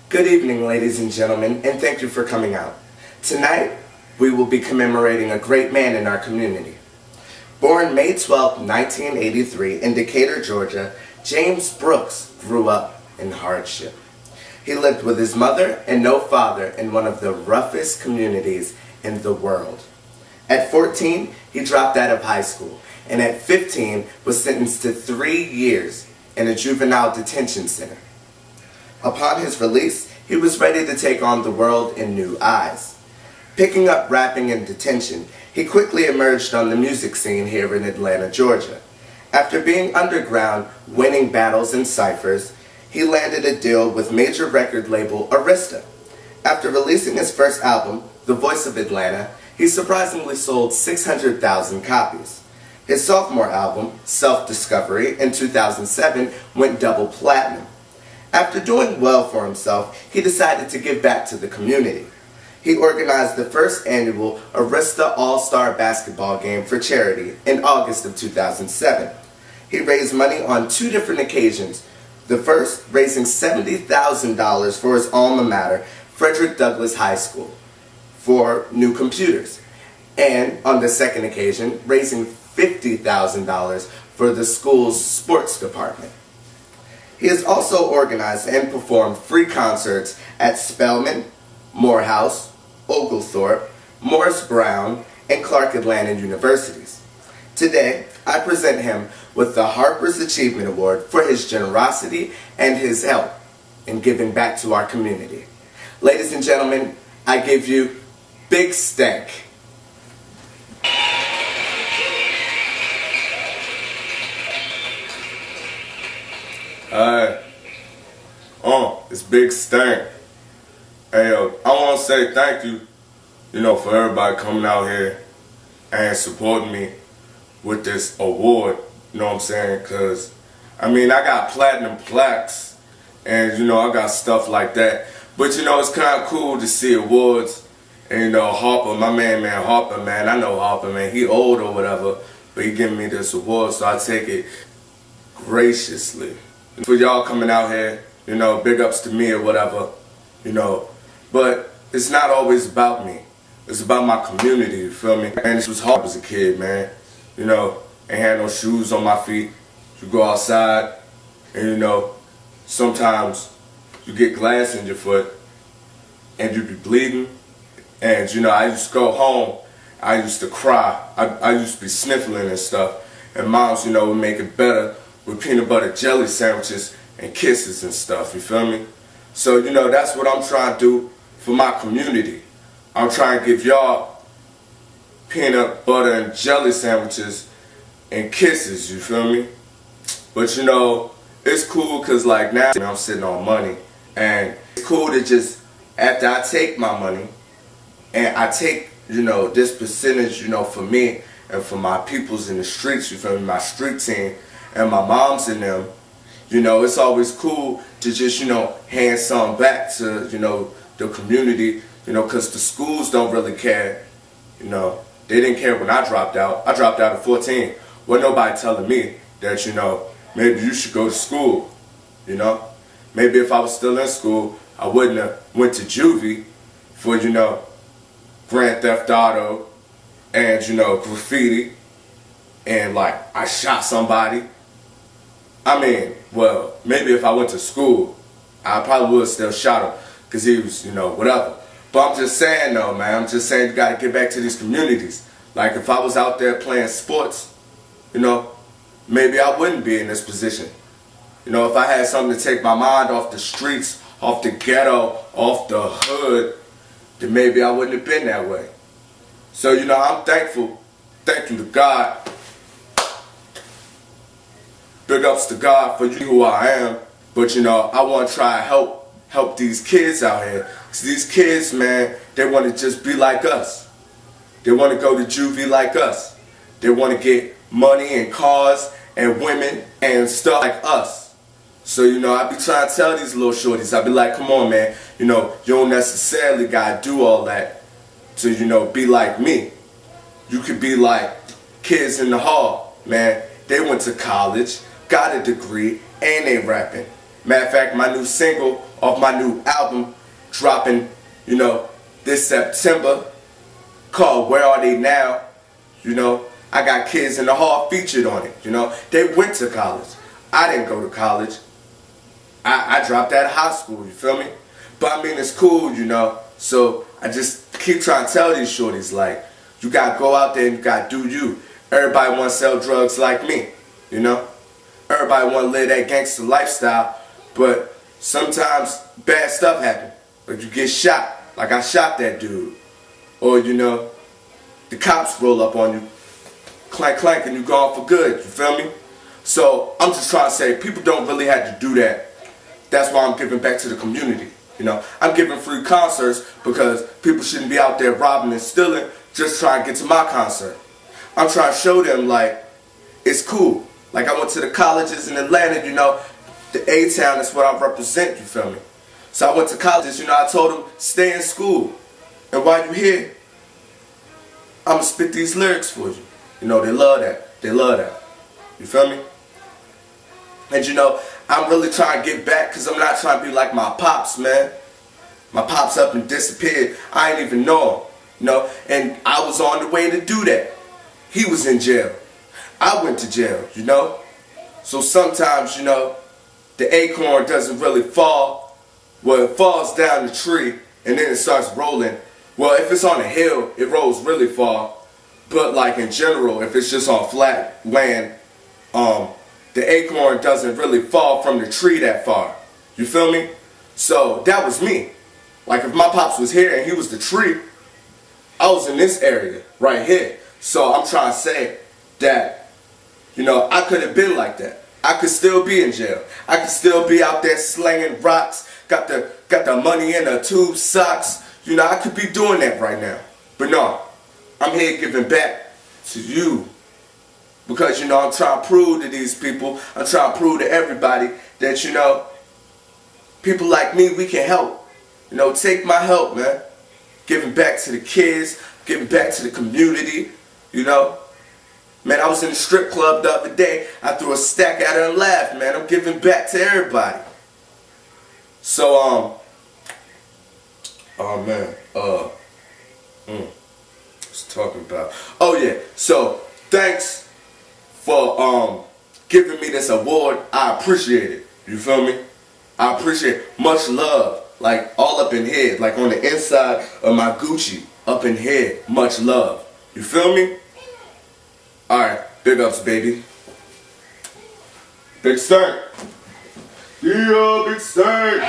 Good evening, ladies and gentlemen, and thank you for coming out. Tonight, we will be commemorating a great man in our community. Born May 12, 1983 in Decatur, Georgia, James Brooks grew up in hardship. He lived with his mother and no father in one of the roughest communities in the world. At 14, he dropped out of high school, and at 15 was sentenced to 3 years in a juvenile detention center. Upon his release, he was ready to take on the world in new eyes. Picking up rapping in detention, he quickly emerged on the music scene here in Atlanta, Georgia. After being underground, winning battles and ciphers, he landed a deal with major record label Arista. After releasing his first album, The Voice of Atlanta, he surprisingly sold 600,000 copies. His sophomore album, Self-Discovery, in 2007 went double platinum. After doing well for himself, he decided to give back to the community. He organized the first annual Arista All-Star Basketball Game for charity in August of 2007. He raised money on 2 different occasions. The first, raising $70,000 for his alma mater, Frederick Douglass High School, for new computers. And on the second occasion, raising $50,000 for the school's sports department. He has also organized and performed free concerts at Spelman, Morehouse, Oglethorpe, Morris Brown, and Clark Atlanta universities. Today, I present him with the Harper's Achievement Award for his generosity and his help in giving back to our community. Ladies and gentlemen, I give you Big Stank. It's Big Stank. Hey, I want to say thank you, for everybody coming out here and supporting me with this award, you know what I'm saying? Because, I got platinum plaques and, I got stuff like that. But, it's kind of cool to see awards. And, Harper, my man Harper, man, I know Harper, man, he old or whatever, but he giving me this award, so I take it graciously. For y'all coming out here, big ups to me or whatever, but it's not always about me. It's about my community, you feel me? And it was hard as a kid, man. Ain't had no shoes on my feet. You go outside and, sometimes you get glass in your foot and you be bleeding. And, I used to go home, I used to cry. I used to be sniffling and stuff. And moms, would make it better with peanut butter jelly sandwiches and kisses and stuff, you feel me? So, that's what I'm trying to do for my community. I'm trying to give y'all peanut butter and jelly sandwiches and kisses, you feel me? But, it's cool because, like, now I'm sitting on money. And it's cool to just, after I take my money, and I take, this percentage, for me and for my peoples in the streets, you feel me, my street team, and my moms and them, it's always cool to just, hand some back to, the community, because the schools don't really care, they didn't care when I dropped out. I dropped out at 14. Wasn't nobody telling me that, maybe you should go to school, Maybe if I was still in school, I wouldn't have went to juvie for, Grand Theft Auto and, graffiti and, like, I shot somebody. Well, maybe if I went to school, I probably would have still shot him because he was, whatever. But I'm just saying, though, man, I'm just saying you got to get back to these communities. Like, if I was out there playing sports, maybe I wouldn't be in this position. If I had something to take my mind off the streets, off the ghetto, off the hood, then maybe I wouldn't have been that way. So, I'm thankful. Thank you to God. Big ups to God for you who I am. But, I want to try to help these kids out here. Because these kids, man, they want to just be like us. They want to go to juvie like us. They want to get money and cars and women and stuff like us. So, I be trying to tell these little shorties, I be like, come on, man, you don't necessarily got to do all that to, be like me. You could be like kids in the hall, man. They went to college, got a degree, and they rapping. Matter of fact, my new single off my new album dropping, this September, called Where Are They Now? I got Kids in the Hall featured on it. They went to college. I didn't go to college. I dropped out of high school, you feel me? But I mean, it's cool, So I just keep trying to tell these shorties, like, you gotta go out there and you gotta do you. Everybody wanna sell drugs like me, Everybody wanna live that gangster lifestyle, but sometimes bad stuff happens. Like you get shot, like I shot that dude. Or, the cops roll up on you, clank clank, and you gone for good, you feel me? So I'm just trying to say, people don't really have to do that. That's why I'm giving back to the community. I'm giving free concerts because people shouldn't be out there robbing and stealing just trying to get to my concert. I'm trying to show them, like, it's cool. Like, I went to the colleges in Atlanta, the A-Town is what I represent, you feel me? So I went to colleges, I told them, stay in school. And while you're here, I'm going to spit these lyrics for you. They love that. They love that. You feel me? And I'm really trying to get back because I'm not trying to be like my pops, man. My pops up and disappeared. I ain't even know him, And I was on the way to do that. He was in jail. I went to jail, So sometimes, the acorn doesn't really fall. Well, it falls down the tree and then it starts rolling. Well, if it's on a hill, it rolls really far. But like in general, if it's just on flat land, the acorn doesn't really fall from the tree that far. You feel me? So that was me. Like if my pops was here and he was the tree, I was in this area right here. So I'm trying to say that, I could have been like that. I could still be in jail. I could still be out there slanging rocks, got the money in the tube socks. I could be doing that right now. But no, I'm here giving back to you. Because, I'm trying to prove to these people, I'm trying to prove to everybody that, people like me, we can help. Take my help, man. Giving back to the kids, giving back to the community, Man, I was in the strip club the other day. I threw a stack at her and laughed, man. I'm giving back to everybody. So, oh man, what's talking about? Oh yeah, so thanks for giving me this award. I appreciate it. You feel me? I appreciate it. Much love. Like all up in here, like on the inside of my Gucci, up in here. Much love. You feel me? Alright, big ups, baby. Big Stank. Yeah, Big Stank.